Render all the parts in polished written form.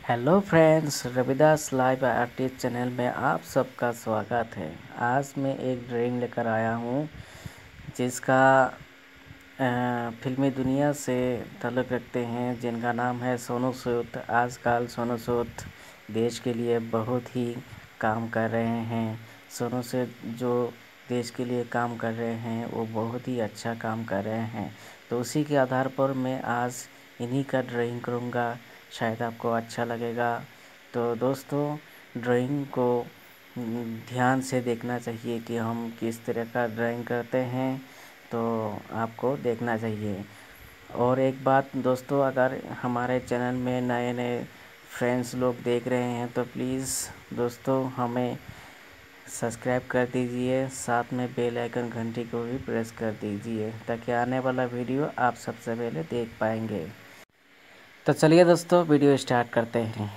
Hello friends, Ravidas live artist channel में आप सबका स्वागत है। आज मैं एक ड्राइंग लेकर आया हूँ जिसका फिल्मी दुनिया से ताल्लुक़ रखते हैं, जिनका नाम है सोनू सूद। आजकल सोनू सूद देश के लिए बहुत ही काम कर रहे हैं। सोनू सूद जो देश के लिए काम कर रहे हैं वो बहुत ही अच्छा काम कर रहे हैं। तो उसी के आधार पर मैं आज इन्हीं का ड्राइंग करूँगा, शायद आपको अच्छा लगेगा। तो दोस्तों, ड्राइंग को ध्यान से देखना चाहिए कि हम किस तरह का ड्राइंग करते हैं, तो आपको देखना चाहिए। और एक बात दोस्तों, अगर हमारे चैनल में नए नए फ्रेंड्स लोग देख रहे हैं तो प्लीज़ दोस्तों हमें सब्सक्राइब कर दीजिए, साथ में बेल आइकन घंटी को भी प्रेस कर दीजिए ताकि आने वाला वीडियो आप सबसे पहले देख पाएंगे। तो चलिए दोस्तों, वीडियो स्टार्ट करते हैं।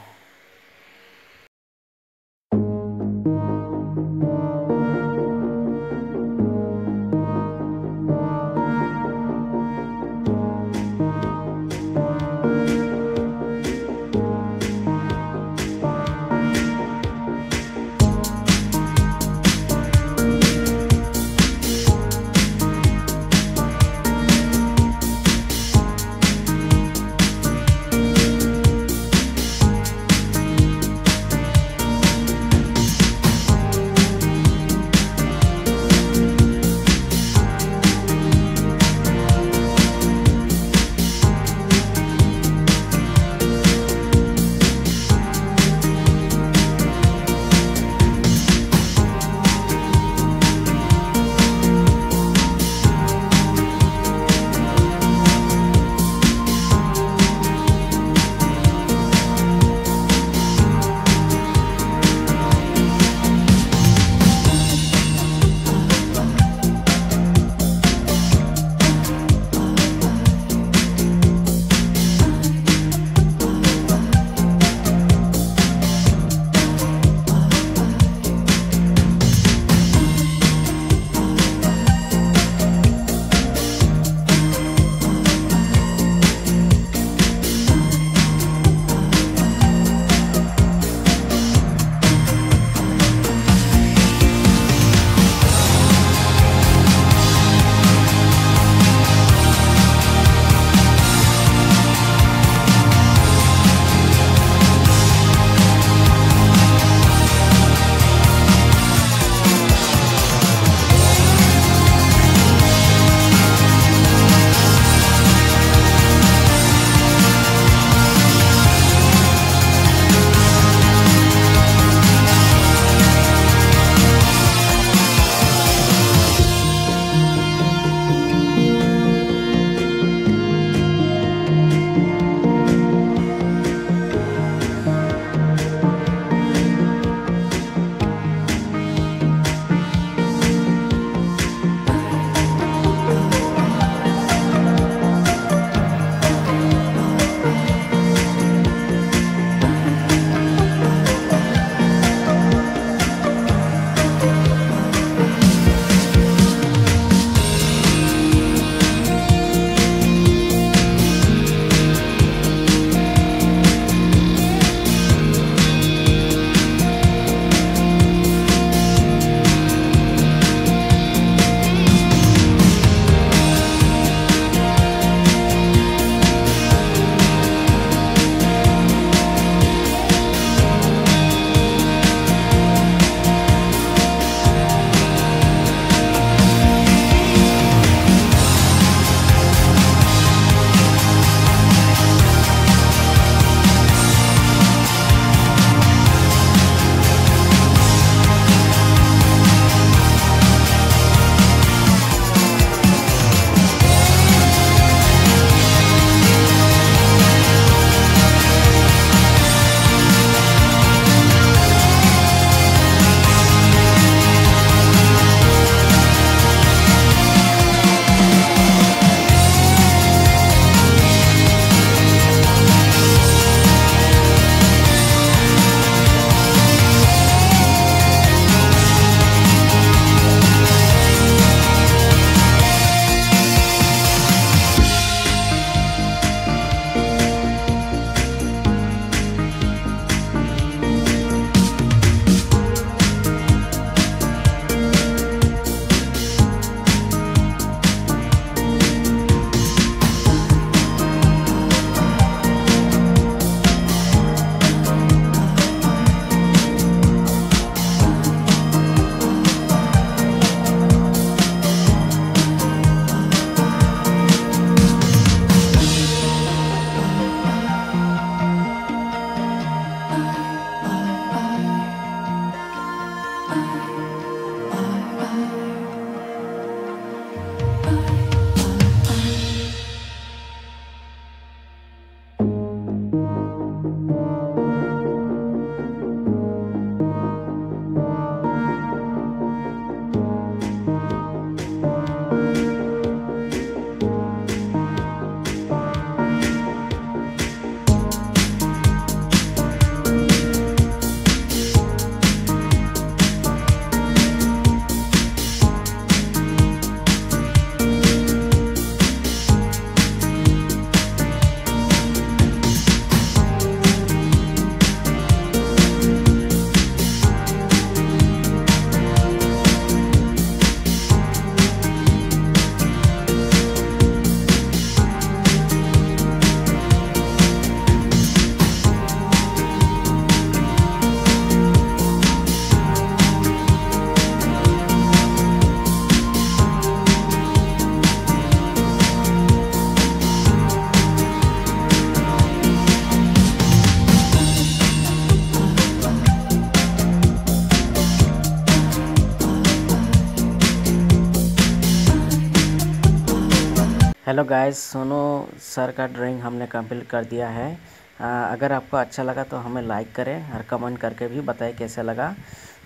हेलो गाइस, सोनू सर का ड्राइंग हमने कंप्लीट कर दिया है। अगर आपको अच्छा लगा तो हमें लाइक करें और कमेंट करके भी बताएं कैसा लगा।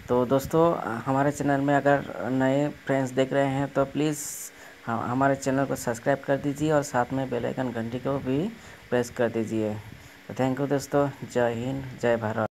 तो दोस्तों, हमारे चैनल में अगर नए फ्रेंड्स देख रहे हैं तो प्लीज़ हमारे चैनल को सब्सक्राइब कर दीजिए और साथ में बेल आइकन घंटी को भी प्रेस कर दीजिए। तो थैंक यू दोस्तों। जय हिंद, जय भारत।